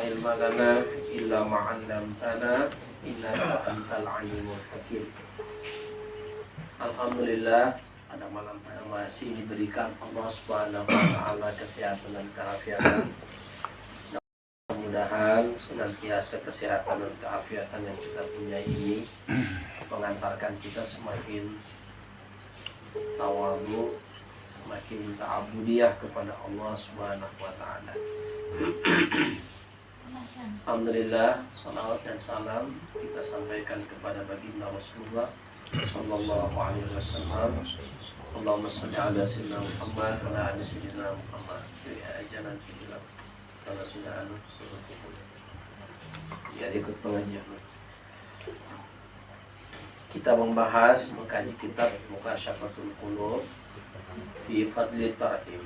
ilma lana illa ma 'allamtana innaka antal alimul hakim. Alhamdulillah, pada malam yang masih diberikan Allah Subhanahu wa taala kesehatan dan keafiatan. Mudah-mudahan senantiasa kesehatan dan keafiatan yang kita punya ini mengantarkan kita semakin tawadhu, semakin ta'abudiyah kepada Allah Subhanahu wa taala. Alhamdulillah, salawat dan salam kita sampaikan kepada baginda Rasulullah sallallahu alaihi wasallam. Allahumma shalli ala sayyidina Muhammad wa ala ali sayyidina Muhammad. Ya jangan kita kalau sudah ya ikut pengajian. Kita membahas mengkaji kitab Muqasyafatul Qulub fi Fadli Tarhim.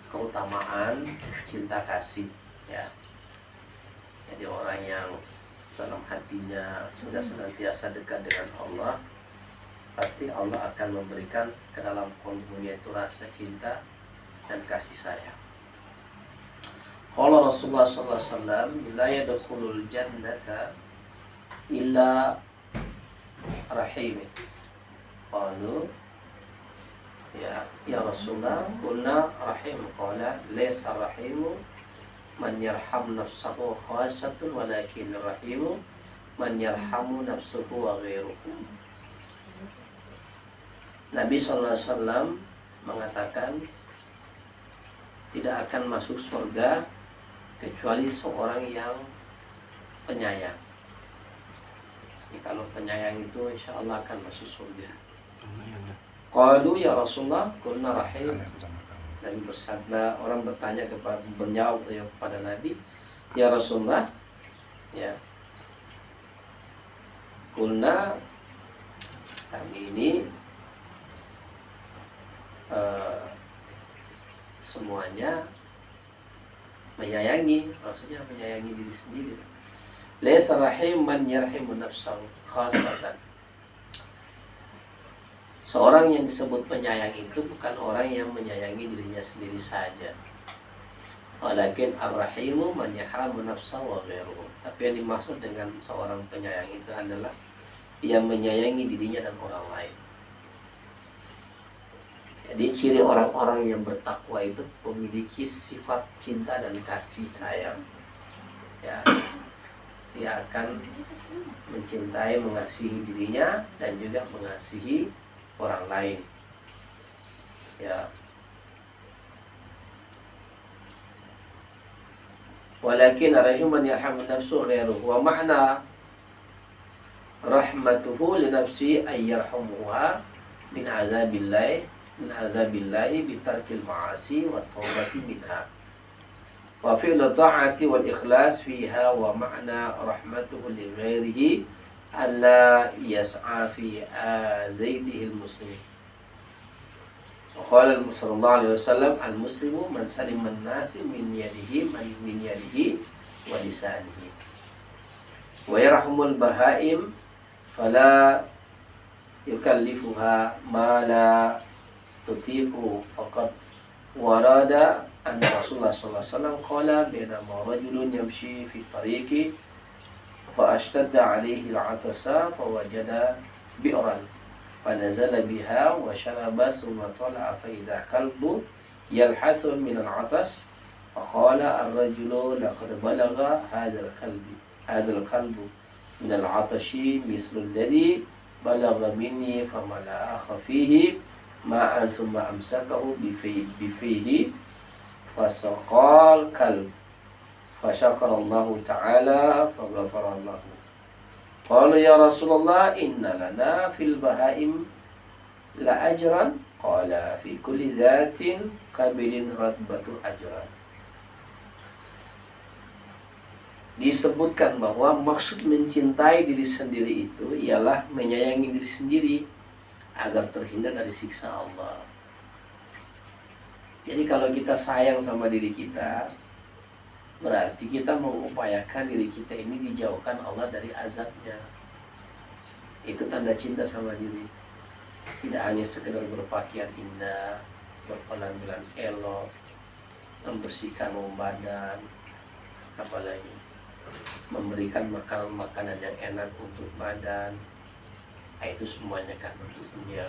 Keutamaan cinta kasih, ya. Jadi orang yang dalam hatinya sudah senantiasa dekat dengan Allah, pasti Allah akan memberikan ke dalam kalbunya itu rasa cinta dan kasih sayang. Qala Rasulullah sallallahu alaihi wasallam, la yadkhulul jannata illa rahim. Qalu ya Rasulullah, qulna rahim. Qala laysa rahimu man yarham nafsahu khasatun walakin rahimu man yarhamu nafsuhu wa ghairuhu. Nabi sallallahu alaihi wasallam mengatakan tidak akan masuk surga kecuali seorang yang penyayang. Jadi kalau penyayang itu insya Allah akan masuk surga. Qalu ya Rasulullah, qulna rahim. Nabi bersabda, orang bertanya kepada Nabi, ya Rasulullah, ya, qulna, kami ini semuanya menyayangi, maksudnya menyayangi diri sendiri. Laysa rahim man yarhimu nafsahu khasatan. Seorang yang disebut penyayang itu bukan orang yang menyayangi dirinya sendiri saja. Walakin ar-rahimu man yarhamu nafsahu wa ghairuhu. Tapi yang dimaksud dengan seorang penyayang itu adalah yang menyayangi dirinya dan orang lain. Jadi ciri orang-orang yang bertakwa itu memiliki sifat cinta dan kasih sayang. Ya, dia akan mencintai, mengasihi dirinya dan juga mengasihi orang lain. Ya. Walakin rahiman yarhamu nafsu ghairuhu. Wa ma'na rahmatuhu li nafsi ay yarhamuha min azabillahi bitarkil ma'asi wa taubati minha. Wa fi'lu ta'ati wal ikhlas fiha. Wa ma'na rahmatuhu li ghairihi alla yas'a fi zaidihil muslim. Qala sallallahu alaihi wasallam, al-muslimu man salima an-nasi min yadihi wa lisanihi. Wa yarhamul bahaim fala yukallifuha ma la tutiqu. Faqad warada anna Rasulullah sallallahu alaihi wasallam qala bainama rajulun yamshi fi tariqi فأشتد عليه العطس فوجد بئرا فنزل بها وشرب ثم طلع فإذا كلب يلحث من العطش فقال الرجل لقد بلغ هذا الكلب من العطش مثل الذي بلغ مني فملأ فيه ماء ثم أمسكه بفيه فسقى الكلب فشكر الله تعالى فغفر الله. قالوا يا رسول الله إن لنا في البهائم لأجرا. قال في كل ذات كبد رتبة أجرا. Disebutkan bahwa maksud mencintai diri sendiri itu ialah menyayangi diri sendiri agar terhindar dari siksa Allah. Jadi kalau kita sayang sama diri kita, berarti kita mengupayakan diri kita ini dijauhkan Allah dari azabnya. Itu tanda cinta sama diri. Tidak hanya sekedar berpakaian indah, berpenampilan elok, membersihkan badan, apalagi memberikan makanan-makanan yang enak untuk badan. Itu semuanya kan untuk dunia.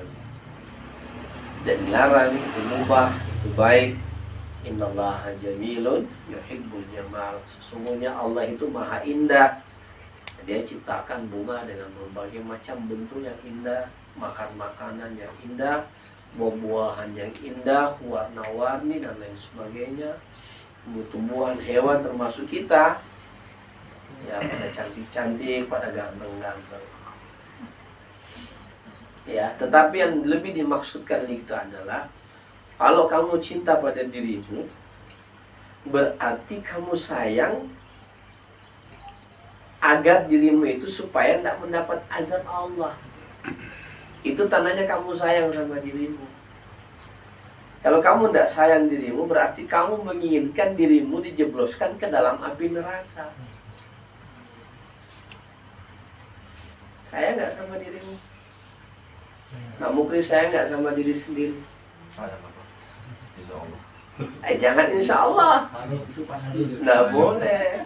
Dan dilarang, itu mubah, itu baik. Innallaha jamilun yuhibbul jamal. Sesungguhnya Allah itu maha indah. Dia ciptakan bunga dengan berbagai macam bentuk yang indah, makan makanan yang indah, buah-buahan yang indah, warna-warni dan lain sebagainya. Tumbuhan, hewan termasuk kita, ya pada cantik-cantik, pada ganteng-ganteng. Ya, tetapi yang lebih dimaksudkan itu adalah kalau kamu cinta pada dirimu, berarti kamu sayang agar dirimu itu supaya tidak mendapat azab Allah. Itu tandanya kamu sayang sama dirimu. Kalau kamu tidak sayang dirimu, berarti kamu menginginkan dirimu dijebloskan ke dalam api neraka. Saya nggak sama dirimu. Nah, mungkin saya nggak sama diri sendiri. Insya Allah. Jangan insya Allah. Itu pasti. Nggak boleh.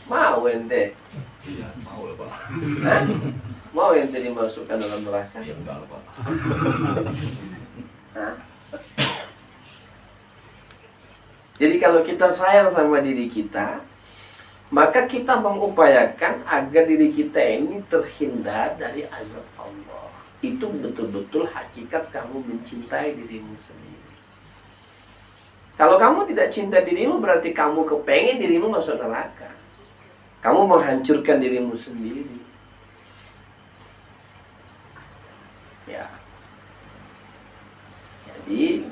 Mau ente? Iya, mau lah Pak. Hah? Mau ente dimasukkan dalam neraka? Iya, enggak lah Pak. Hah? Jadi kalau kita sayang sama diri kita, maka kita mengupayakan agar diri kita ini terhindar dari azab Allah. Itu betul-betul hakikat kamu mencintai dirimu sendiri. Kalau kamu tidak cinta dirimu, berarti kamu kepengen dirimu masuk neraka. Kamu menghancurkan dirimu sendiri. Ya. Jadi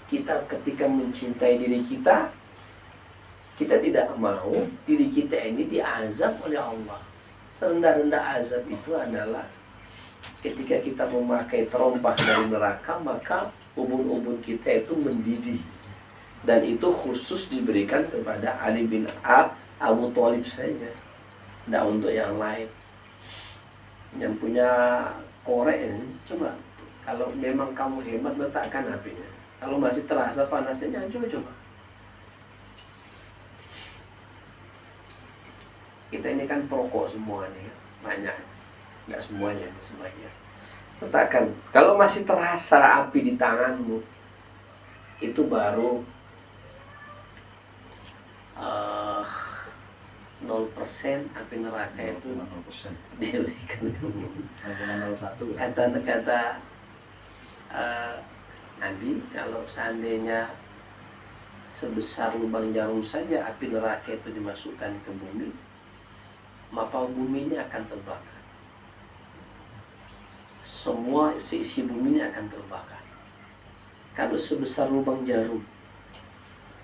kita ketika mencintai diri kita, kita tidak mau diri kita ini diazab oleh Allah. Serendah-rendah azab itu adalah ketika kita memakai terompah dari neraka, maka ubun-ubun kita itu mendidih. Dan itu khusus diberikan kepada Ali bin Abu Thalib saja, tidak untuk yang lain. Yang punya korek ini, coba kalau memang kamu hebat, letakkan apinya. Kalau masih terasa panasnya, coba. Kita ini kan perokok semuanya, banyak, nggak semuanya, sebagian. Letakkan. Kalau masih terasa api di tanganmu, itu baru 0% api neraka itu 0% diberikan kamu. 0,01 ya. Kata Nabi, kalau seandainya sebesar lubang jarum saja api neraka itu dimasukkan ke bumi, maka bumi ini akan terbakar. Semua isi bumi ini akan terbakar. Kalau sebesar lubang jarum,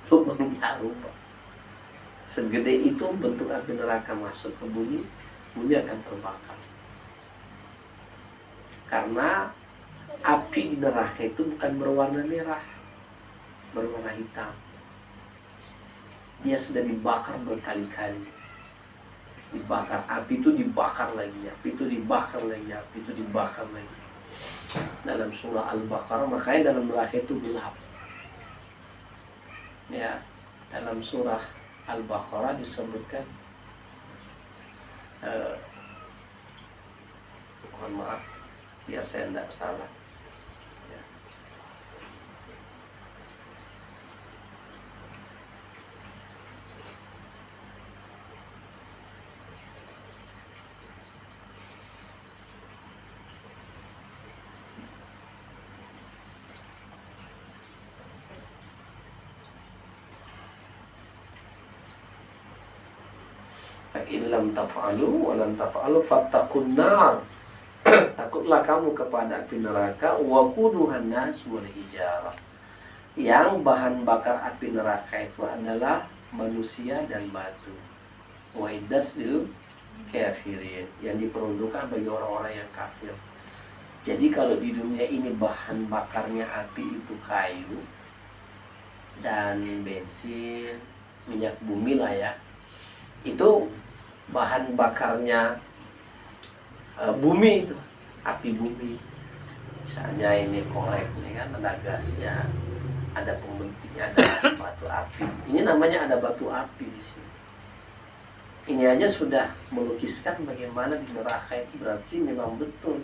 Pak, segede itu bentuk api neraka masuk ke bumi, bumi akan terbakar. Karena api di neraka itu bukan berwarna merah, berwarna hitam. Dia sudah dibakar berkali-kali. Dibakar, api itu dibakar lagi, api itu dibakar lagi, api itu dibakar lagi. Dalam surah Al-Baqarah, makanya dalam neraka itu gelap. Ya, dalam surah Al-Baqarah disebutkan, mohon maaf, biar saya tidak salah. Ya. Illam taf'alu wa lan taf'alu fattaqun nar. Takutlah kamu kepada api neraka, wa quduhan nas wal hijarah. Yang bahan bakar api neraka itu adalah manusia dan batu. Wa iddas lil kafirin, yang diperuntukkan bagi orang-orang yang kafir. Jadi kalau di dunia ini bahan bakarnya api itu kayu dan bensin, minyak bumi lah ya. Itu bahan bakarnya bumi, itu api bumi. Misalnya ini korek, ini kan ada gasnya, ada pembentiknya, ada batu api. Ini namanya ada batu api di sini. Ini aja sudah melukiskan bagaimana di neraka itu, berarti memang betul.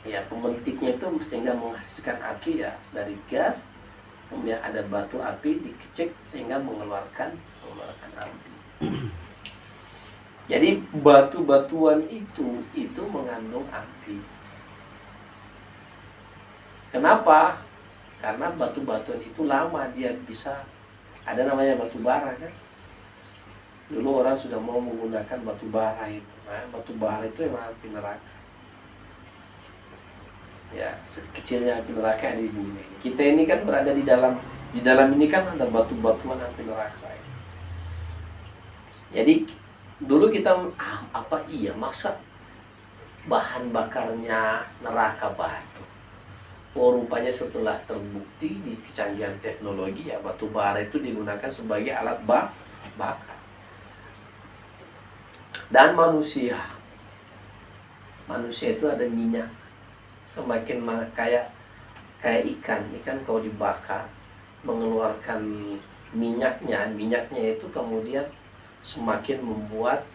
Ya, pembentiknya itu sehingga menghasilkan api ya dari gas, kemudian ada batu api dikecek sehingga mengeluarkan api. Jadi batu-batuan itu mengandung api. Kenapa? Karena batu-batuan itu lama dia bisa, ada namanya batu bara kan. Dulu orang sudah mau menggunakan batu bara itu. Nah, batu bara itu memang api neraka. Ya, sekecilnya api neraka di bumi. Kita ini kan berada di dalam ini kan ada batu-batuan api neraka. Jadi dulu kita masa bahan bakarnya neraka batu. Oh, rupanya setelah terbukti di kecanggihan teknologi ya batu bara itu digunakan sebagai alat bakar. Dan manusia itu ada minyak. Semakin kayak ikan kalau dibakar mengeluarkan minyaknya itu kemudian semakin membuat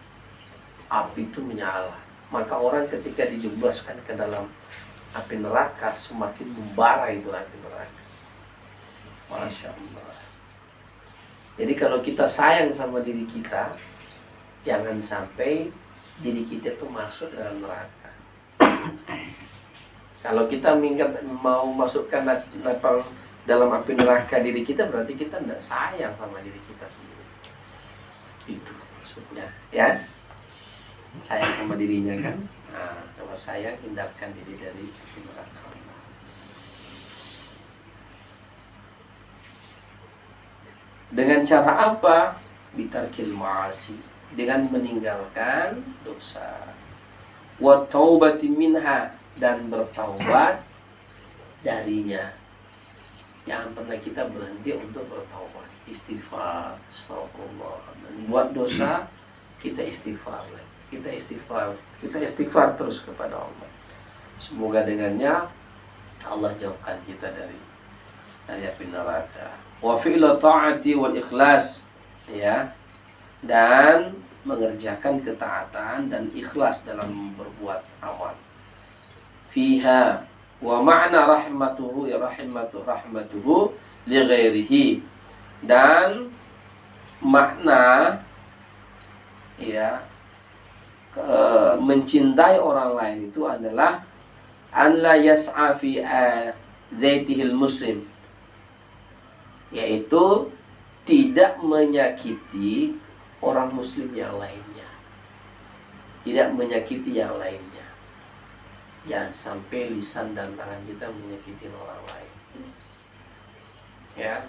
api itu menyala. Maka orang ketika dijebloskan ke dalam api neraka semakin membara itu api neraka. Masya Allah. Jadi kalau kita sayang sama diri kita, jangan sampai diri kita itu masuk dalam neraka. Kalau kita mau masukkan dalam api neraka diri kita, berarti kita tidak sayang sama diri kita sendiri. Itu maksudnya, ya. Sayang sama dirinya kan. Nah, kalau sayang, hindarkan diri dari api neraka. Dengan cara apa? Bitarkil ma'asi, dengan meninggalkan dosa. Wa taubati minha, dan bertaubat darinya. Jangan pernah kita berhenti untuk bertaubat. Istighfar, astagfirullah. Dan buat dosa, kita istighfar lagi. Kita istighfar terus kepada Allah. Semoga dengannya Allah jauhkan kita dari api neraka. Wa fi'la ta'ati wal ikhlas, ya. Dan mengerjakan ketaatan dan ikhlas dalam berbuat amal. Fiha wa ma'na rahmatuhu li ghairihi, dan makna ya mencintai orang lain itu adalah an la yas'a fi zaitihil muslim, yaitu tidak menyakiti orang muslim yang lainnya, tidak menyakiti yang lainnya. Jangan sampai lisan dan tangan kita menyakiti orang lain. Ya.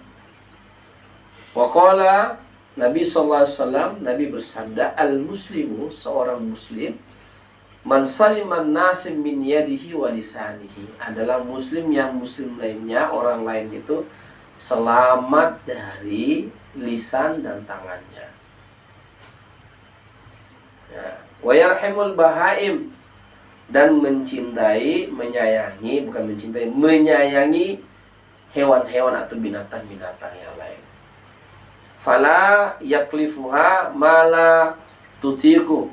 Waqala Nabi SAW, Nabi bersabda, al-muslimu, seorang muslim, man saliman nasim min yadihi wa lisanihi, adalah muslim yang muslim lainnya, orang lain itu selamat dari lisan dan tangannya. Ya. Wa yarhamul bahaim, dan mencintai, menyayangi, bukan mencintai, menyayangi hewan-hewan atau binatang-binatang yang lain. Fala yaklifuha mala tutiku,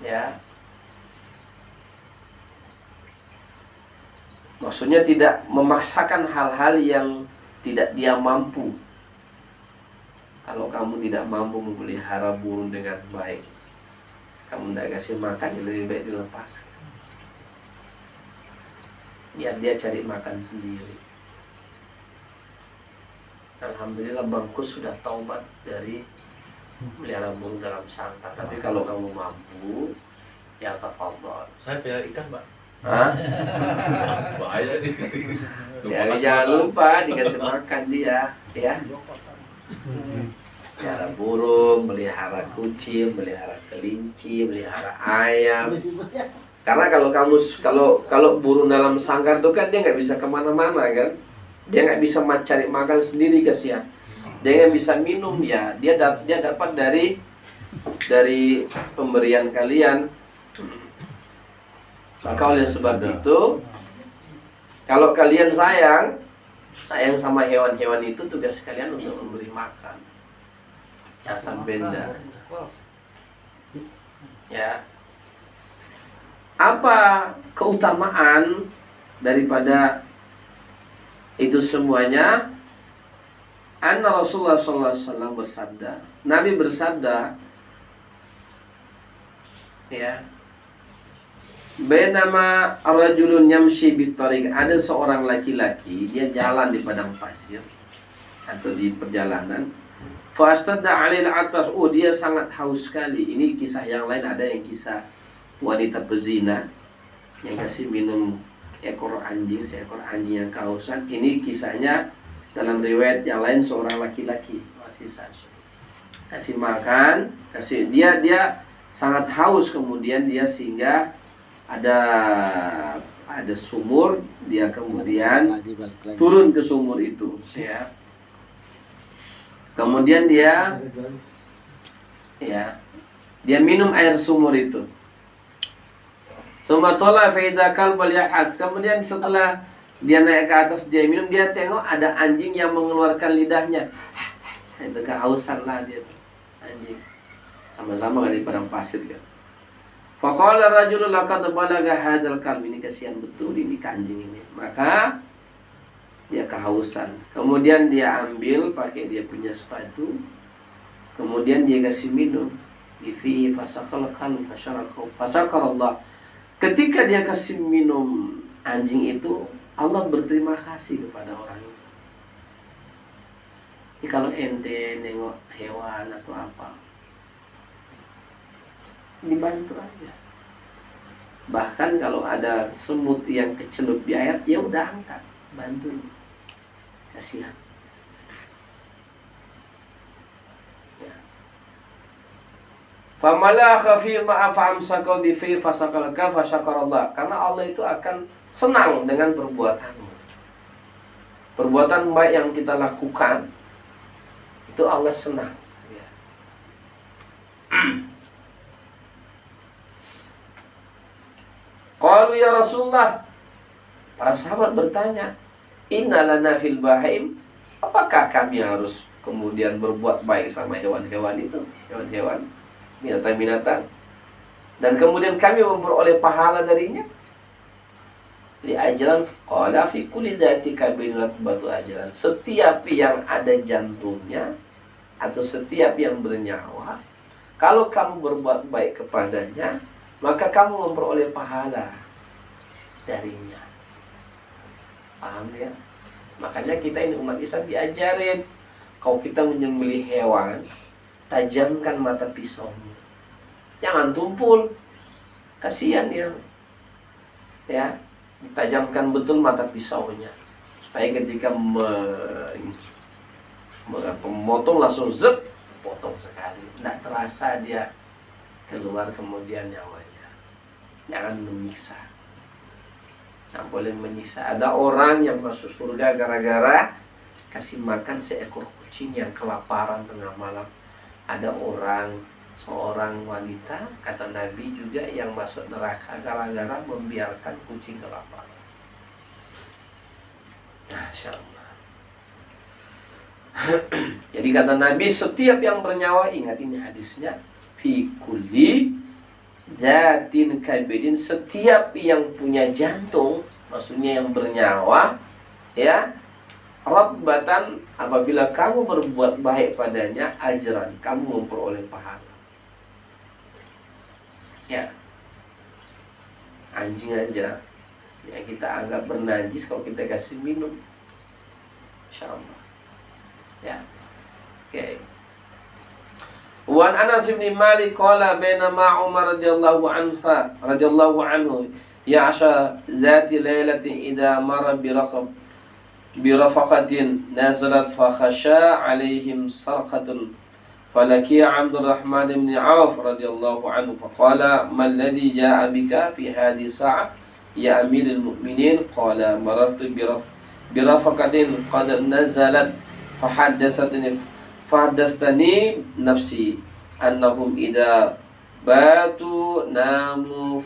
ya. Maksudnya tidak memaksakan hal-hal yang tidak dia mampu. Kalau kamu tidak mampu memelihara burung dengan baik, kamu tidak kasih makan, yang lebih baik dilepaskan. Biar dia cari makan sendiri. Alhamdulillah Bangkus sudah taubat dari melihara burung dalam sangkar. Tapi kalau kamu mampu, ya tafadhol. Saya pelihara ikan, Pak. Hah? Bahaya nih. Ya, jangan lupa dikasih makan dia, ya. Melihara burung, melihara kucing, melihara kelinci, melihara ayam. Karena kalau burung dalam sangkar itu kan dia nggak bisa kemana-mana kan, dia nggak bisa cari makan sendiri, kasihan. Dia nggak bisa minum, ya dia dapat dari pemberian kalian. Maka oleh sebab itu, kalau kalian sayang sayang sama hewan-hewan itu tugas kalian untuk memberi makan. Jangan sampai enggak. Ya. Apa keutamaan daripada itu semuanya? Anna Rasulullah sallallahu alaihi wasallam bersabda, Nabi bersabda, ya, bainama rajulun yamshi bitariq, ada seorang laki-laki dia jalan di padang pasir atau di perjalanan. Fastadda 'alil 'atas, oh dia sangat haus sekali. Ini kisah yang lain, ada yang kisah wanita pezina yang kasih minum seekor anjing yang kehausan. Ini kisahnya dalam riwayat yang lain seorang laki-laki kasih makan, dia sangat haus, kemudian dia singgah ada sumur, dia kemudian turun ke sumur itu, ya. Kemudian dia minum air sumur itu. Sumatola faidakal baliyahas. Kemudian setelah dia naik ke atas, dia minum, dia tengok ada anjing yang mengeluarkan lidahnya. Itu kehausan lah dia tuh, anjing. Sama-sama kan di padang pasir kan. Faqala rajulun laqad balagha hadzal kalb, ini kasihan betul ini anjing ini. Maka dia kehausan. Kemudian dia ambil pakai dia punya sepatu. Kemudian dia kasih minum. Fi fasaqal kalb fasaqallah. Ketika dia kasih minum anjing itu, Allah berterima kasih kepada orang itu. Ini kalau ente nengok hewan atau apa, dibantu aja. Bahkan kalau ada semut yang kecelup di air, ya udah angkat, bantu. Kasihan. Ya. Famalakha fi ma fa'amsaka bi fi fasakalaka fasyakarallah. Karena Allah itu akan senang dengan perbuatanmu. Perbuatan baik yang kita lakukan itu Allah senang. Ya. Qalu ya Rasulullah, para sahabat bertanya, inna lana fil bahim, apakah kami harus kemudian berbuat baik sama hewan-hewan itu, hewan-hewan, binatang-binatang, dan kemudian kami memperoleh pahala darinya? Li ajran qala fi kulli dzati kabinat batu ajran. Setiap yang ada jantungnya atau setiap yang bernyawa, kalau kamu berbuat baik kepadanya, maka kamu memperoleh pahala darinya. Paham ya? Makanya kita ini umat Islam diajarin, kalau kita menyembelih hewan, tajamkan mata pisaunya. Jangan tumpul. Kasihan dia. Ya, ditajamkan betul mata pisaunya supaya ketika memotong langsung zep, potong sekali. Tidak terasa dia keluar kemudian nyawanya. Jangan menyiksa. Jangan boleh menyiksa. Ada orang yang masuk surga gara-gara kasih makan seekor kucing yang kelaparan tengah malam. Ada seorang wanita, kata Nabi juga, yang masuk neraka gara-gara membiarkan kucing kelaparan. Masya Allah. Jadi kata Nabi, setiap yang bernyawa, ingat ini hadisnya, fi kulli zatin kabidin, setiap yang punya jantung, maksudnya yang bernyawa, ya, ratbatan, apabila kamu berbuat baik padanya, ajran, kamu memperoleh pahala. Ya, anjing aja yang kita anggap bernajis, kalau kita kasih minum, insya Allah. Ya, oke. Wan Anas bin Malik qala bainama Umar radhiyallahu anhu ya'sha zati lailatin idza marra birafaqatin nazalat fa khasha alaihim sarqatun falaki Abdurrahman bin Auf radhiyallahu anhu faqala ma alladhi ja'a bika fi hadhihi sa'ah ya amirul mu'minin qala marartu birafaqatin qad nazalat فحدثتني نفسي أنهم إذا باتوا ناموا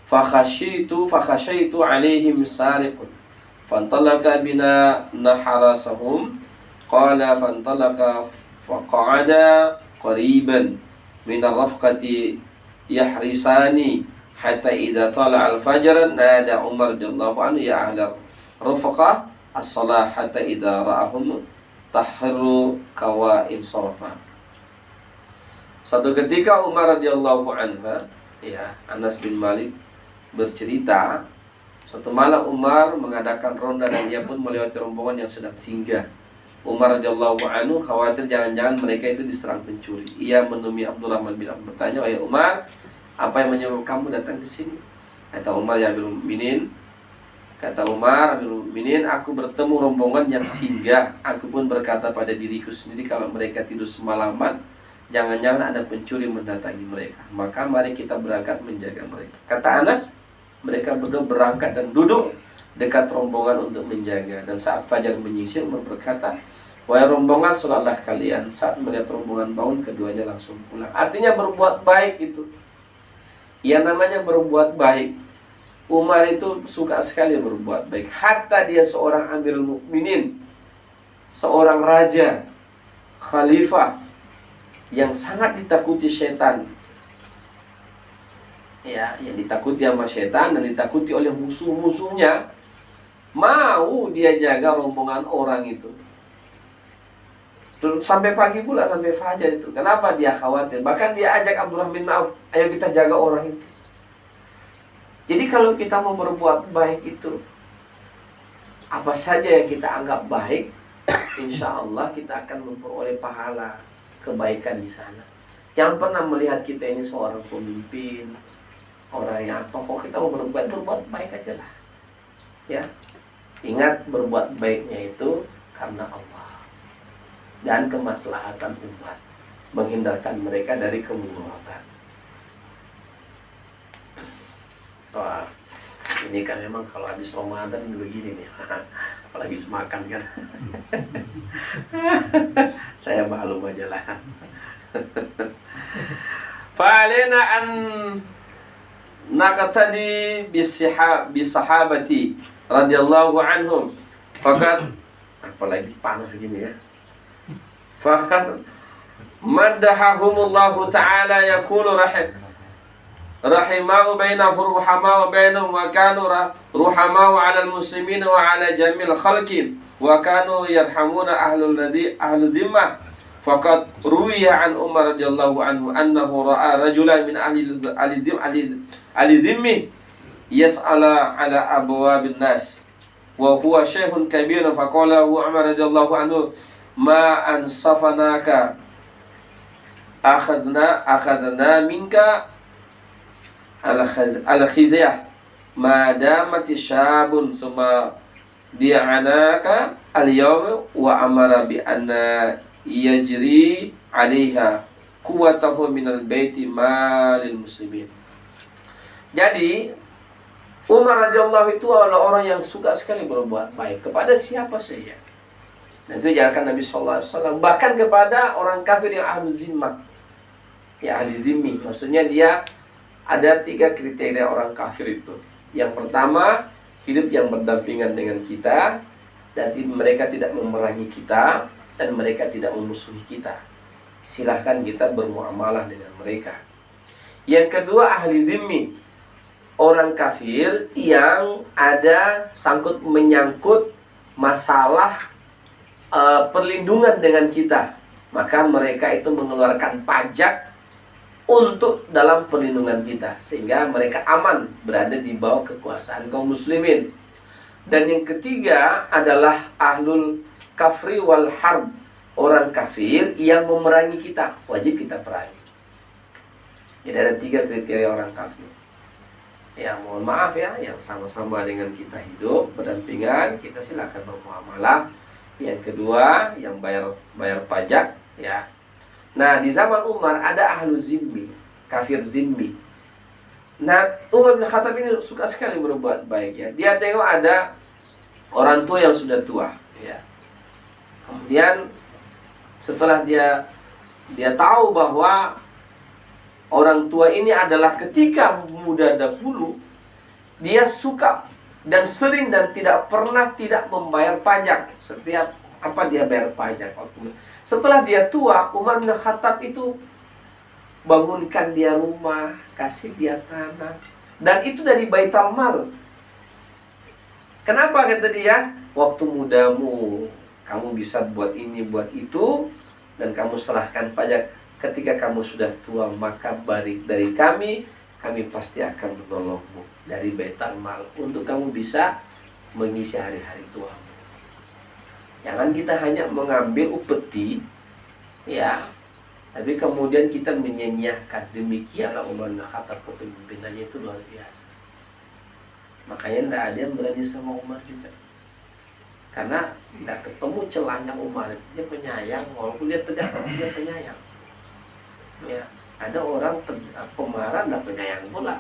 فخشيت عليهم سارق Fantalaka bina naharasahum. Qala fantalaka faqa'ada qariban min ar-rafqati yahrisani hatta idza tala al-fajr nada Umar radhiyallahu anhu ya ahla rafqah as-salah hatta idza ra'ahum tahru kawain sarafa. Satu ketika Umar radhiyallahu anhu, ya, Anas bin Malik bercerita, suatu malam Umar mengadakan ronda dan ia pun melewati rombongan yang sedang singgah. Umar radhiyallahu anhu khawatir jangan-jangan mereka itu diserang pencuri. Ia menemui Abdurrahman bin Auf bertanya, "Wahai Umar, apa yang menyebabkan kamu datang ke sini?" Kata Umar, "Ya Amirul Mukminin," kata Umar, "Amirul Mukminin, aku bertemu rombongan yang singgah. Aku pun berkata pada diriku sendiri, kalau mereka tidur semalaman, jangan-jangan ada pencuri mendatangi mereka. Maka mari kita berangkat menjaga mereka." Kata Anas, mereka berdua berangkat dan duduk dekat rombongan untuk menjaga. Dan saat fajar menyingsing, Umar berkata, "Wahai rombongan, sholatlah kalian." Saat melihat rombongan bangun, keduanya langsung pulang. Artinya berbuat baik itu. Yang namanya berbuat baik, Umar itu suka sekali berbuat baik. Hatta dia seorang Amirul Mukminin, seorang raja, khalifah yang sangat ditakuti setan, ya, yang ditakuti sama setan dan ditakuti oleh musuh-musuhnya, mau dia jaga rombongan orang itu sampai pagi pula, sampai fajar itu. Kenapa? Dia khawatir. Bahkan dia ajak Abdurrahman bin Auf, "Ayo kita jaga orang itu." Jadi kalau kita mau berbuat baik itu, apa saja yang kita anggap baik, insya Allah kita akan memperoleh pahala kebaikan di sana. Jangan pernah melihat kita ini seorang pemimpin, orang yang apa, kok kita mau berbuat baik aja lah. Ya, ingat berbuat baiknya itu karena Allah dan kemaslahatan umat, menghindarkan mereka dari kemudaratan. Wah, ini kan memang kalau habis Ramadan begini nih, kalau habis makan kan. Saya maklum aja lah. Fa'alina an naqtadi bisahabati radhiyallahu anhum. Fakat apalagi panas gini ya. Fakat maddahahumullahu ta'ala yaqulu rahimahu bainahu ruhamahu bainahum wa kanu ruhamahu 'alal muslimin wa 'ala jamil khalqin wa kanu yarhamuna ahlul dhimmah. Faqad ruwiya an Umar radhiyallahu anhu annahu ra'a rajulan min ahli dhimmi yas'ala 'ala abwabin nas wa huwa shaykhun kabir faqala Umar radhiyallahu anhu ma ansafanaka akhadna minka al-khizyah ma damati syabun summa di'anaka al-yawm wa amara bi anna yajri 'alaiha quwwatahu minal baiti malil muslimin. Jadi Umar radhiyallahu itu adalah orang yang suka sekali berbuat baik kepada siapa saja. Dan itu diajarkan Nabi sallallahu alaihi wasallam, bahkan kepada orang kafir yang ahli zimmah. Ya, ahli zimmi, maksudnya dia ada 3 kriteria orang kafir itu. Yang pertama, hidup yang berdampingan dengan kita, dan mereka tidak memerangi kita, dan mereka tidak memusuhi kita. Silahkan kita bermuamalah dengan mereka. Yang kedua, ahli zimmi, orang kafir yang ada sangkut menyangkut masalah perlindungan dengan kita, maka mereka itu mengeluarkan pajak untuk dalam perlindungan kita, sehingga mereka aman berada di bawah kekuasaan kaum muslimin. Dan yang ketiga adalah ahlul kafri wal harb, orang kafir yang memerangi kita, wajib kita perangi. Jadi ada 3 kriteria orang kafir. Ya, mohon maaf ya, yang sama-sama dengan kita hidup berdampingan, kita silakan bermuamalah. Yang kedua, yang bayar pajak, ya. Nah, di zaman Umar ada ahlu zimmi, kafir zimmi. Nah, Umar bin Khattab ini suka sekali berbuat baik, ya. Dia tengok ada orang tua yang sudah tua, ya. Kemudian setelah dia tahu bahwa orang tua ini adalah ketika muda dahulu, dia suka dan sering dan tidak pernah tidak membayar pajak. Setiap apa dia bayar pajak. Setelah dia tua, Umar bin Khattab itu bangunkan dia rumah, kasih dia tanah, dan itu dari Baitul Mal. Kenapa kata dia? Waktu mudamu kamu bisa buat ini, buat itu, dan kamu serahkan pajak. Ketika kamu sudah tua, maka dari kami pasti akan menolongmu dari Baitul Mal untuk kamu bisa mengisi hari-hari tuamu. Jangan kita hanya mengambil upeti, ya, tapi kemudian kita menyanyiakan. Demikianlah Umar bin Khattab, kepemimpinannya itu luar biasa. Makanya tidak ada yang berani sama Umar juga, karena tidak ketemu celahnya Umar. Dia penyayang, walaupun dia tegas tapi dia penyayang. Ya, ada orang pemarah dan penyayang pula.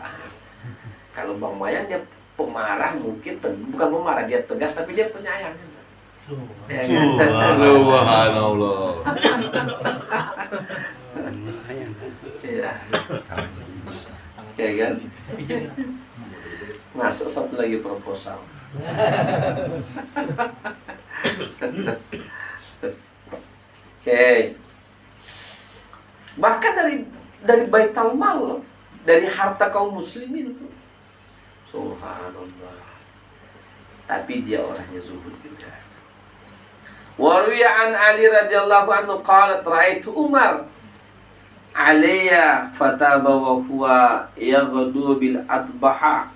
Kalau Bang Mayan dia pemarah, mungkin bukan pemarah, dia tegas tapi dia penyayang. Subhanallah. Iya. Oke kan? Masuk satu lagi proposal. Oke. Bahkan dari Baitul Mal, dari harta kaum muslimin itu. Subhanallah. Tapi dia orangnya zuhud juga. Wa ruwiya an Ali radhiyallahu anhu qalat ra'aitu Umar alayya fataba wa huwa yaghdu bil adbaha.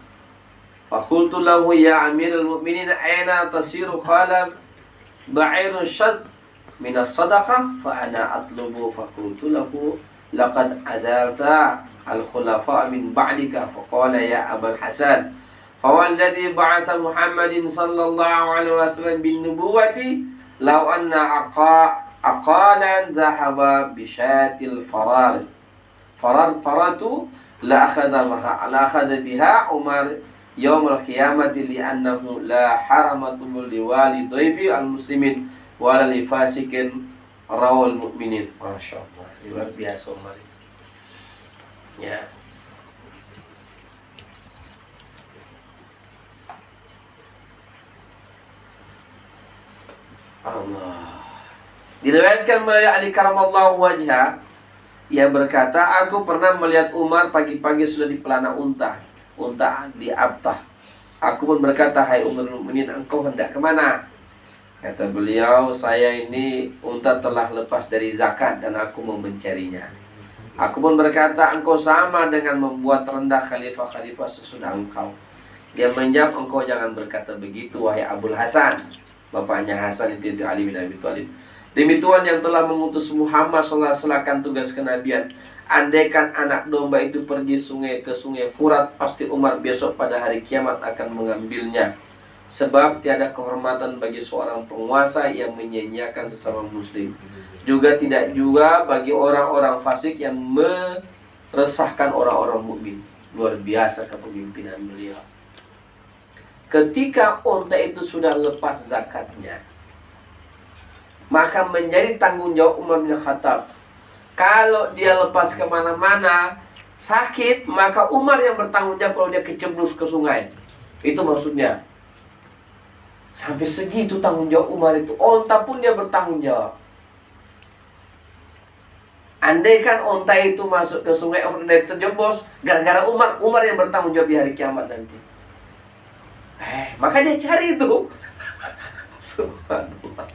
Fa qultu lahu ya Amirul Mu'minin aina tasiru? Qala ba'irun shad min as-sadaqah fa ana atlubu. Fa qultu lahu laqad adarta al-khulafa min ba'dika. Fa qala ya Abul Hasan fa walladhi ba'atha Muhammadin sallallahu alaihi wasallam bin nubuwati law anna aqalan dhahaba bishatil faratu la akhadha biha Umar yawm al-qiyamati li'annahu la haramatun liwali dhaifi al-muslimin wala li fasikin rawal mu'minin. Masya Allah, luar biasa Umar. Ya. Allah. Diriwayatkan oleh Ali karamallahu wajha, ia berkata, aku pernah melihat Umar pagi-pagi sudah di pelana unta di Abtah. Aku pun berkata, hai Umarul Mukminin, engkau hendak kemana? Kata beliau, saya ini unta telah lepas dari zakat dan aku mau mencarinya. Aku pun berkata, engkau sama dengan membuat rendah khalifah-khalifah sesudah engkau. Dia menjawab, engkau jangan berkata begitu, wahai Abul Hasan. Bapaknya Hasan itu Ali bin Abi Thalib. Demi Tuhan yang telah mengutus Muhammad SAW akan tugas kenabian. Andaikan anak domba itu pergi ke sungai Furat, pasti Umar besok pada hari kiamat akan mengambilnya. Sebab tiada kehormatan bagi seorang penguasa yang menyanyiakan sesama muslim. Juga tidak juga bagi orang-orang fasik yang meresahkan orang-orang mukmin. Luar biasa kepemimpinan beliau. Ketika unta itu sudah lepas zakatnya, maka menjadi tanggung jawab Umar bin Khattab. Kalau dia lepas kemana-mana sakit, maka Umar yang bertanggung jawab kalau dia kecemplung ke sungai. Itu maksudnya. Sampai segitu tanggung jawab Umar itu. Unta pun dia bertanggung jawab. Andaikan unta itu masuk ke sungai dan terjebos, gara-gara Umar yang bertanggung jawab di hari kiamat nanti. Maka dia cari itu. Subhanallah.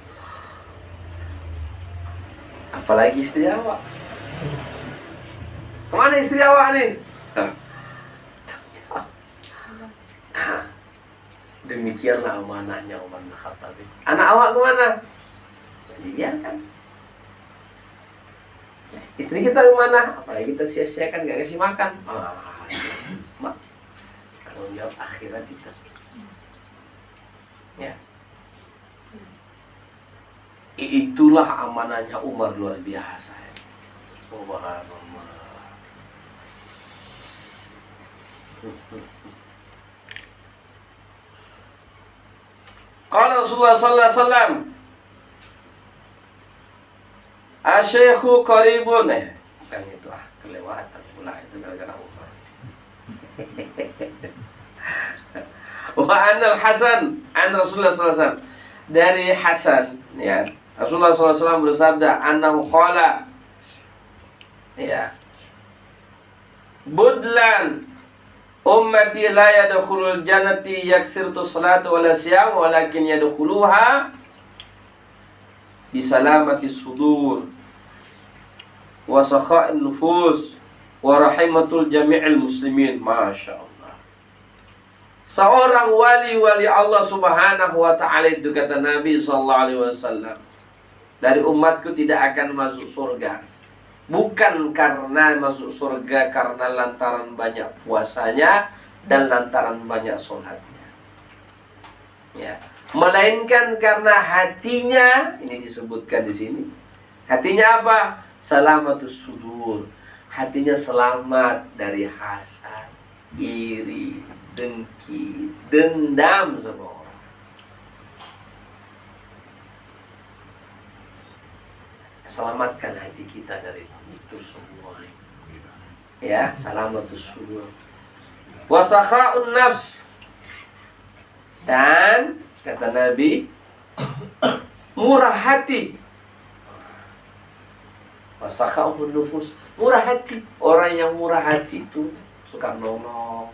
Apalagi istri awak. Kemana istri awak nih? Demikianlah amanahnya Umar bin Khattab. Anak awak kemana? Dibiarkan. Istri kita kemana? Apalagi kita sia-siakan, gak kasih makan. Tanggung jawab akhirat kita. Ya. Itulah amanahnya Umar, luar biasa. Subhanallah. Qala Rasulullah sallallahu alaihi wasallam, "Asy-syaikhu qaribun." Bukan itu, kelewatan pula itu gara-gara Umar. Wa anal Hasan an Rasulullah SAW. Dari Hasan, ya. Rasulullah SAW bersabda, annahu qala, ya, budlan ummati la yadkhulul jannati yaksirtu salatu wala siyam walakin yadkhuluha bisalamati sudur wa sakha'in nufus wa rahimatul jami'il muslimin. Masya Allah. Seorang wali-wali Allah Subhanahu wa ta'ala itu, kata Nabi SAW, dari umatku tidak akan masuk surga, bukan karena masuk surga karena lantaran banyak puasanya dan lantaran banyak sholatnya, ya, melainkan karena hatinya. Ini disebutkan di sini. Hatinya apa? Salamatus sudur. Hatinya selamat dari hasad, iri, dengki, dendam sama orang. Selamatkan hati kita dari itu semua. Ya, salamatus sudur. Wasakha'un nafs. Dan kata Nabi, murah hati. Wasakha'un nufus. Murah hati. Orang yang murah hati itu suka nolong,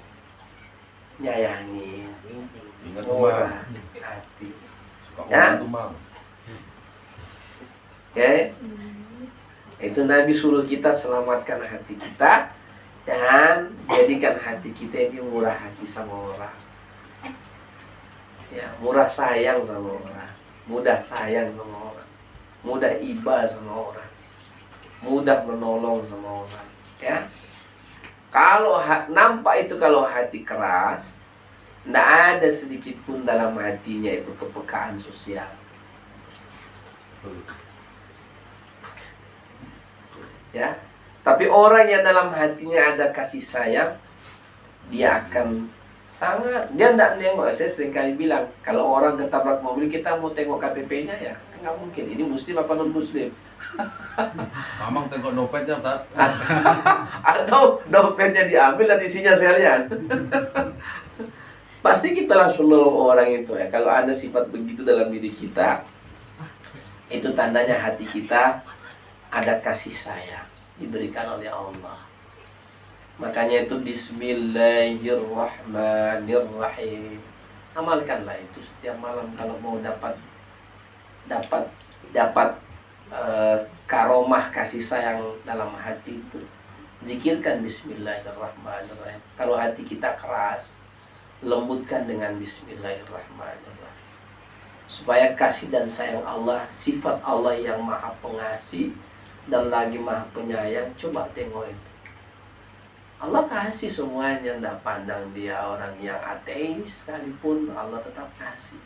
nyayangi, murah hati. Ya? Oke, itu Nabi suruh kita selamatkan hati kita dan jadikan hati kita ini murah hati sama orang. Ya, murah sayang sama orang, mudah sayang sama orang, mudah iba sama orang, mudah menolong sama orang. Ya, kalau nampak itu, kalau hati keras, tidak ada sedikit pun dalam hatinya itu kepekaan sosial. Ya, tapi orang yang dalam hatinya ada kasih sayang, dia akan sangat, dia tidak nengok. Saya sering kali bilang, kalau orang ketabrak mobil, kita mau tengok KTP-nya ya, nggak mungkin. Ini muslim apa non muslim? Mamang tengok dompetnya tak? Atau dompetnya diambil dan isinya sekalian. Pasti kita langsung nolong orang itu ya. Kalau ada sifat begitu dalam diri kita, itu tandanya hati kita ada kasih sayang diberikan oleh Allah. Makanya itu Bismillahirrahmanirrahim. Amalkanlah itu setiap malam kalau mau dapat karomah kasih sayang dalam hati itu. Zikirkan Bismillahirrahmanirrahim. Kalau hati kita keras, lembutkan dengan Bismillahirrahmanirrahim. Supaya kasih dan sayang Allah, sifat Allah yang maha pengasih dan lagi maha penyayang, coba tengok itu. Allah kasih semuanya, tidak pandang dia orang yang ateis sekalipun, Allah tetap kasih.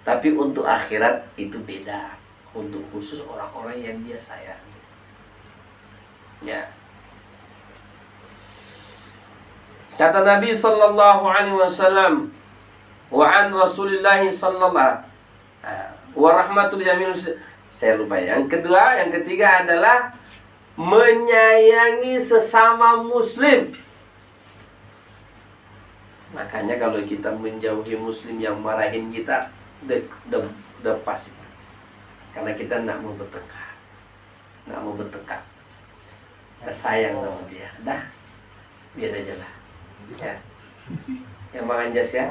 Tapi untuk akhirat itu beda, untuk khusus orang-orang yang dia sayangi. Ya. Kata Nabi sallallahu alaihi wasallam, wa an Rasulillah sallallahu wa rahmatul jamil. Saya lupa. Yang kedua, yang ketiga adalah menyayangi sesama muslim. Makanya kalau kita menjauhi muslim yang marahin kita, udah pas itu. Karena kita tidak mau bertengkar, tidak mau bertekak. Kita sayang sama dia. Dah, biar aja lah. Ya. Yang makan jas ya.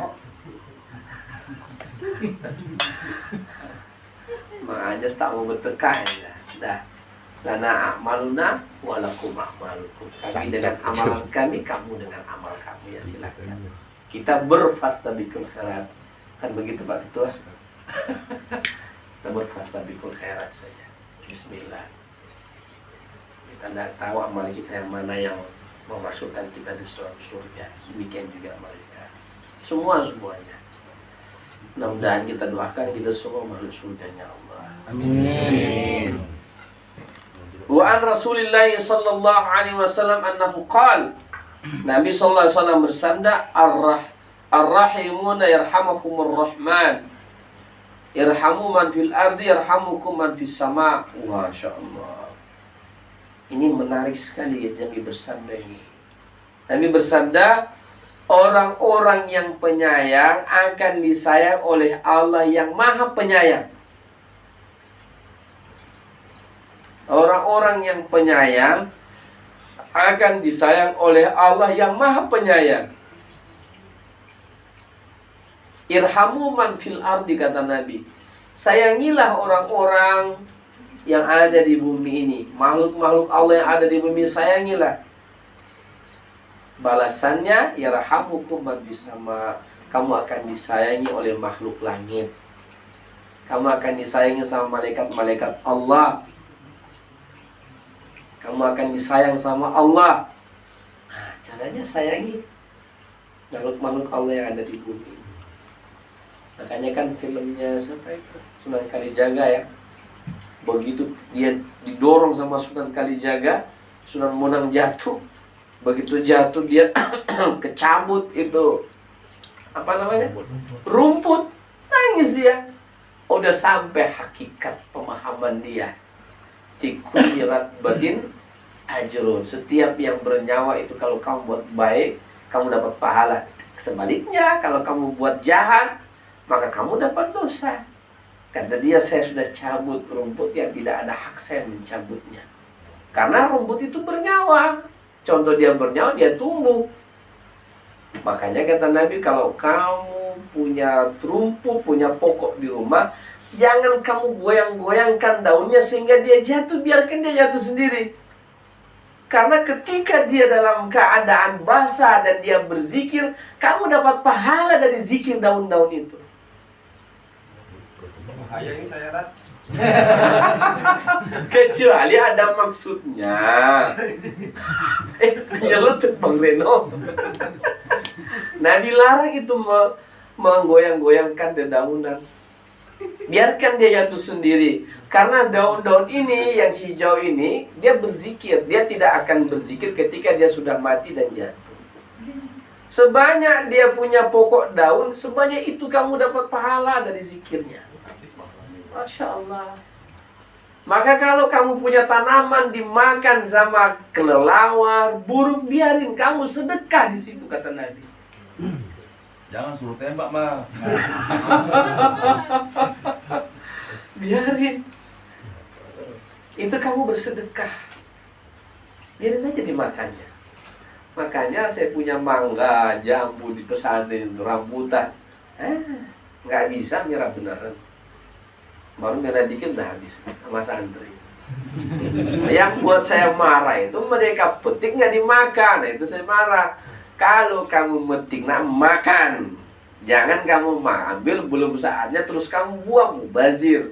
Makanya tak mau bertekah ya. Dah. Lana a'maluna walakum a'malukum. Kami dengan amalan kami, kamu dengan amal kamu, ya silakan. Kita berfastabikul khairat. Kan begitu Pak Ketua? Kita berfastabikul khairat saja. Bismillah. Kita tidak tahu amal kita yang mana yang memasukkan kita di surga. Demikian juga mereka. Semuanya. Mudah-mudahan kita doakan kita semua masuk surganya Allah. Amin. Wa an Rasulillah sallallahu alaihi wasallam annahu qala, Nabi sallallahu alaihi wasallam bersabda, Ar-rahimuna yarhamukumur rahman. Irhamu man fil ardi yarhamukum man fis sama. Masya Allah. Ini menarik sekali ya Nabi bersabda ini. Nabi bersabda, Orang-orang yang penyayang akan disayang oleh Allah yang Maha Penyayang. Orang-orang yang penyayang akan disayang oleh Allah yang Maha Penyayang. Irhamu man fil ardi, kata Nabi. Sayangilah orang-orang yang ada di bumi ini. Makhluk-makhluk Allah yang ada di bumi, sayangilah. Balasannya, yarhamukum man bisama. Kamu akan disayangi oleh makhluk langit. Kamu akan disayangi sama malaikat-malaikat Allah. Kamu akan disayang sama Allah. Nah, caranya sayangi makhluk-makhluk Allah yang ada di bumi. Makanya kan filmnya siapa itu? Sunan Kalijaga ya. Begitu dia didorong sama Sunan Kalijaga, Sunan Bonang jatuh. Begitu jatuh dia kecabut itu apa namanya? Rumput. Nangis dia. Udah sampai hakikat pemahaman dia. Tikulirat batin ajrun. Setiap yang bernyawa itu kalau kamu buat baik, kamu dapat pahala. Sebaliknya, kalau kamu buat jahat, maka kamu dapat dosa. Kata dia, saya sudah cabut rumput yang tidak ada hak saya mencabutnya. Karena rumput itu bernyawa. Contoh dia bernyawa, dia tumbuh. Makanya kata Nabi, kalau kamu punya rumput, punya pokok di rumah, jangan kamu goyang-goyangkan daunnya sehingga dia jatuh, biarkan dia jatuh sendiri. Karena ketika dia dalam keadaan basah dan dia berzikir, kamu dapat pahala dari zikir daun-daun itu. Bahaya ini saya rat. Kecuali ada maksudnya. Nyelutut Bang Reno. Nah, dilarang itu menggoyang-goyangkan dedaunan. Biarkan dia jatuh sendiri. Karena daun-daun ini yang hijau ini, dia berzikir. Dia tidak akan berzikir ketika dia sudah mati dan jatuh. Sebanyak dia punya pokok daun, sebanyak itu kamu dapat pahala dari zikirnya. Masya Allah. Maka kalau kamu punya tanaman dimakan sama kelelawar, burung, biarin, kamu sedekah di situ, kata Nabi. Jangan suruh tembak mah. Biarin. Itu kamu bersedekah. Biarin aja dimakannya. Makanya saya punya mangga, jambu di pesantren, rambutan. Nggak bisa merah beneran. Baru merah dikit udah habis sama santri. Yang buat saya marah itu mereka petik nggak dimakan. Nah, itu saya marah. Kalau kamu metik nak makan, jangan kamu ambil belum saatnya terus kamu buang, mubazir.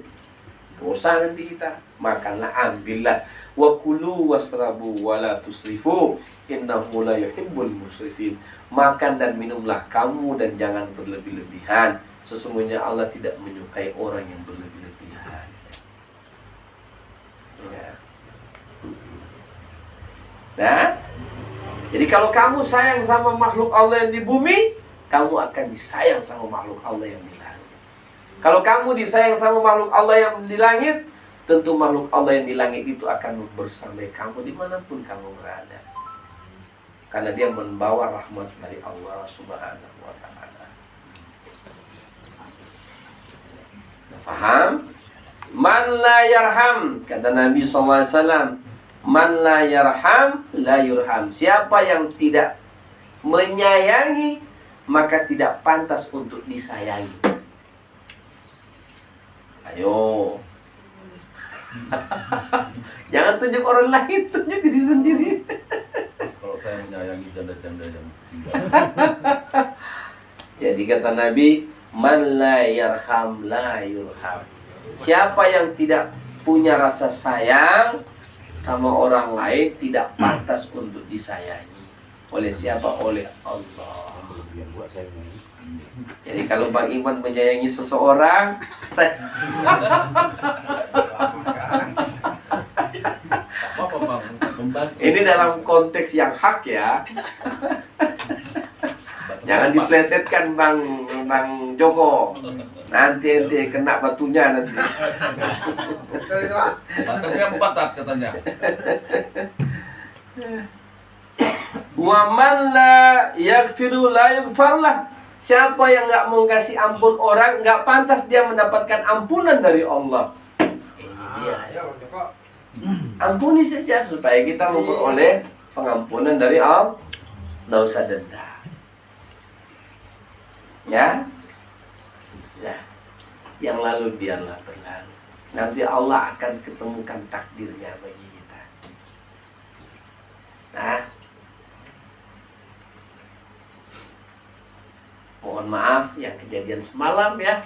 Dosa nanti kita. Makanlah, ambillah. Wa kulu wasrabu wa la tusrifu innahu la yuhibbul musrifin. Makan dan minumlah kamu dan jangan berlebih-lebihan. Sesungguhnya Allah tidak menyukai orang yang berlebih-lebihan. Ya. Nah, jadi kalau kamu sayang sama makhluk Allah yang di bumi, kamu akan disayang sama makhluk Allah yang di langit. Kalau kamu disayang sama makhluk Allah yang di langit, tentu makhluk Allah yang di langit itu akan bersama kamu dimanapun kamu berada. Karena dia membawa rahmat dari Allah Subhanahu wa Ta'ala. Paham? Man la yarham, kata Nabi SAW, man la yarham la yurham. Siapa yang tidak menyayangi, maka tidak pantas untuk disayangi. Ayo. Jangan tunjuk orang lain, tunjuk diri sendiri. Kalau saya menyayangi janda-janda yang tinggal. Jadi kata Nabi, man la yarham la yurham. Siapa yang tidak punya rasa sayang sama orang lain, tidak pantas untuk disayangi. Oleh siapa? Oleh Allah. Jadi kalau Bang Iman menyayangi seseorang, Apa bang? Membantu. ini dalam konteks yang hak ya. Jangan diplesetkan Bang Joko. Nanti kena batunya nanti. Batasnya 4 tat katanya. Wa man la yaghfiru la yughfar lah. Siapa yang nggak mau kasih ampun orang, nggak pantas dia mendapatkan ampunan dari Allah. Ini dia. Ampuni saja supaya kita memperoleh pengampunan dari Allah. Nggak usah denda. Ya. Ya. Yang lalu biarlah berlalu. Nanti Allah akan ketemukan takdirnya bagi kita. Nah, mohon maaf yang kejadian semalam ya.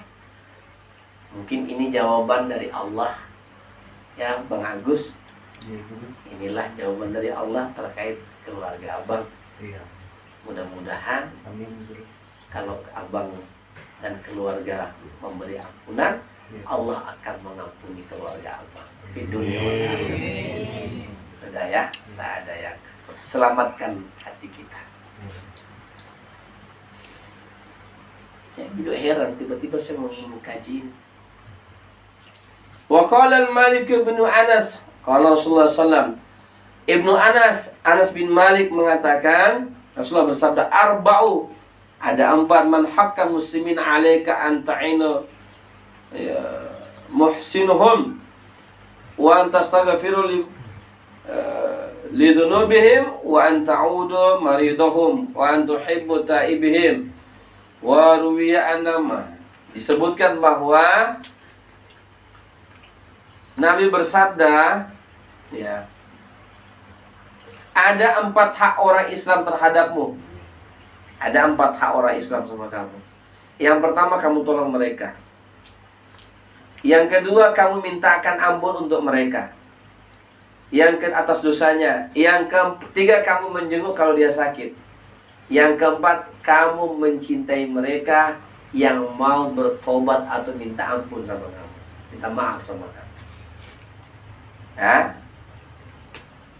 Mungkin ini jawaban dari Allah. Ya, Bang Agus. Inilah jawaban dari Allah terkait keluarga Abang. Iya. Mudah-mudahan Amin. kalau Abang dan keluarga memberi ampunan, Allah akan mengampuni keluarga Abang di dunia wal akhirat. Sudah ya, tak ada yang selamatkan hati kita. Saya juga heran tiba-tiba saya mau mengkaji ini. Wa qala al-Malik bin Anas, qala Rasulullah sallam, Ibnu Anas bin Malik mengatakan, Rasulullah bersabda, arba'u, ada 4 man hakka muslimin alaika an ta'inu muhsinuhum wa an tastaghfiru li dhunubihim wa an ta'udu maridahum wa an tuhibbu ta'ibihim wa ruwiya annama. Disebutkan bahwa Nabi bersabda, ya, ada 4 hak orang Islam terhadapmu. Ada 4 hak orang Islam sama kamu. Yang pertama, kamu tolong mereka. Yang kedua, kamu mintakan ampun untuk mereka. Yang ke atas dosanya. Yang ketiga, kamu menjenguk kalau dia sakit. Yang keempat, kamu mencintai mereka yang mau bertobat atau minta ampun sama kamu, minta maaf sama kamu. Ya?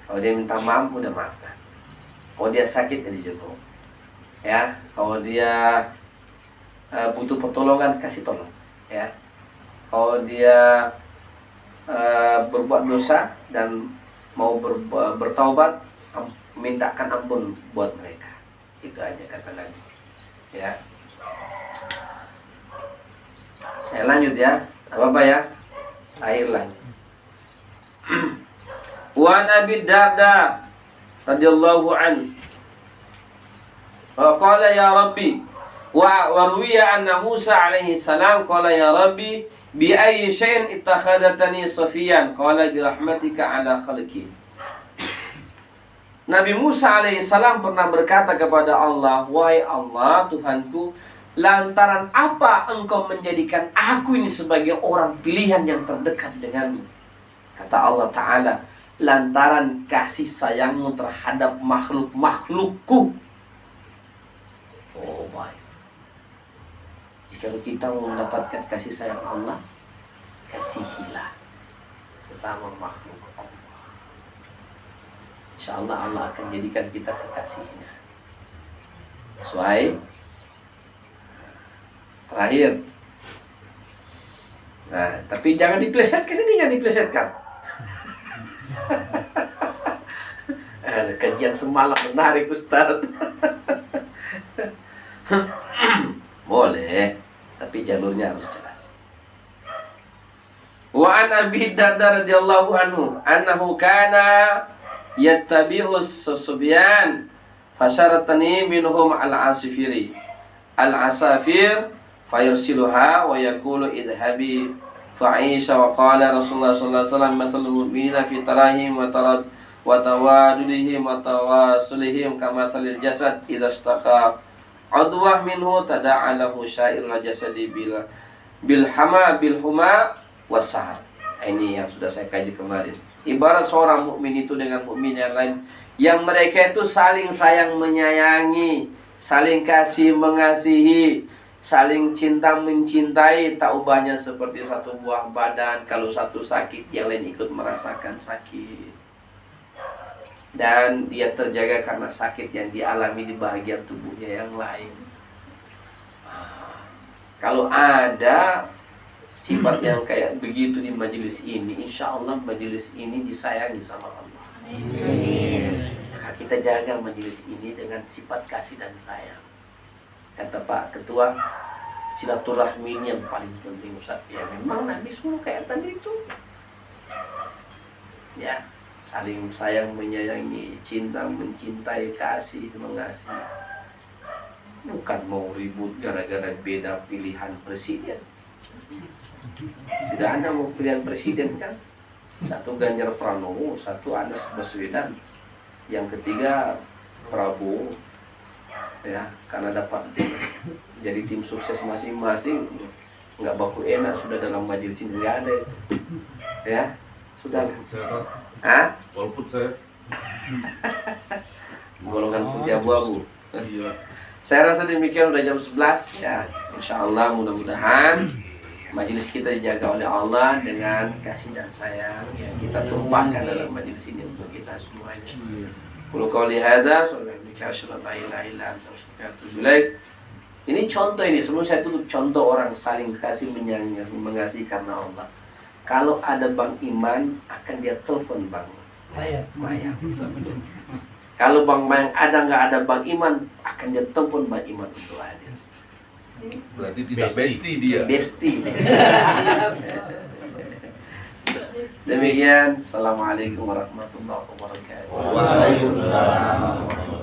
Kalau dia minta maaf, udah maafkan. Kalau dia sakit, ya dijenguk. Ya, kalau dia butuh pertolongan, kasih tolong. Ya, kalau dia berbuat dosa dan mau bertaubat, mintakan ampun buat mereka. Itu aja kata Nabi. Ya, saya lanjut ya, apa ya? Akhir lanjut. Wa Nabi Darda radhiyallahu anhu qala ya Rabbi wa ruwiya anna Musa alaihi salam qala ya Rabbi bi ayyi syai'in ittakhadhatani safiyan qala bi rahmatika ala khalqi. Nabi Musa alaihi salam pernah berkata kepada Allah, wahai Allah Tuhanku, lantaran apa engkau menjadikan aku ini sebagai orang pilihan yang terdekat denganmu? Kata Allah Ta'ala, lantaran kasih sayangmu terhadap makhluk-makhlukku. Oh baik. Jika kita mau mendapatkan kasih sayang Allah, kasihilah sesama makhluk Allah. Insya Allah Allah akan jadikan kita kekasihnya. Sesuai. Terakhir. Nah, tapi jangan diplesetkan, ini jangan diplesetkan. Kajian semalam menarik Ustaz. Boleh, tapi jalurnya harus jelas. Wa an Abi Darda radhiyallahu anhu annahu kana yattabi'us subyan fasharatani minhum al-asafir fayursiluha wa yaqulu idhabi fa'isha wa qala Rasulullah sallallahu alaihi wasallam masalul mu'minina fi tarahim wa tawadudihim wa tawasulihim kama salil jasad idza istaka adwah minhu tada'a lahu syairul jasadi bil huma wasahar. Ini yang sudah saya kaji kemarin. Ibarat seorang mukmin itu dengan mukmin yang lain, yang mereka itu saling sayang menyayangi, saling kasih mengasihi, saling cinta mencintai, tak ubahnya seperti satu buah badan. Kalau satu sakit, yang lain ikut merasakan sakit. Dan dia terjaga karena sakit yang dialami di bahagian tubuhnya yang lain. Kalau ada sifat yang kayak begitu di majelis ini, insya Allah majelis ini disayangi sama Allah. Amin. Maka kita kita jaga majelis ini dengan sifat kasih dan sayang. Kata Pak Ketua, silaturahmi ini yang paling penting Ustaz. Ya memang Nabi suruh kayak tadi itu. Ya, saling sayang menyayangi, cinta mencintai, kasih mengasihi. Bukan mau ribut gara-gara beda pilihan presiden. Tidak ada mau pilihan presiden kan? Satu Ganjar Pranowo, satu Anies Baswedan, yang ketiga Prabowo. Ya, karena dapat jadi tim sukses masing-masing, nggak baku enak sudah dalam majelis ini, nggak ada itu. Ya, sudah. Walaupun saya golongan putih abu-abu. iya. Saya rasa demikian, udah jam 11 ya. Insya Allah mudah-mudahan majelis kita dijaga oleh Allah dengan kasih dan sayang yang kita tumpahkan dalam majelis ini untuk kita semuanya. Qul qouli hadza subhanaka asyhadu an la ilaha illa anta astaghfiruka wa atubu ilaik. Ini contoh ini, sebelum saya tutup, contoh orang saling kasih menyayangi, mengasihi karena Allah. Kalau ada Bang Iman, akan dia telepon Bang Mayang. Kalau Bang Mayang ada nggak ada Bang Iman, akan dia telepon Bang Iman untuk hadir. Berarti tidak bestie dia. Bestie. Demikian, assalamualaikum warahmatullahi wabarakatuh. Waalaikumsalam.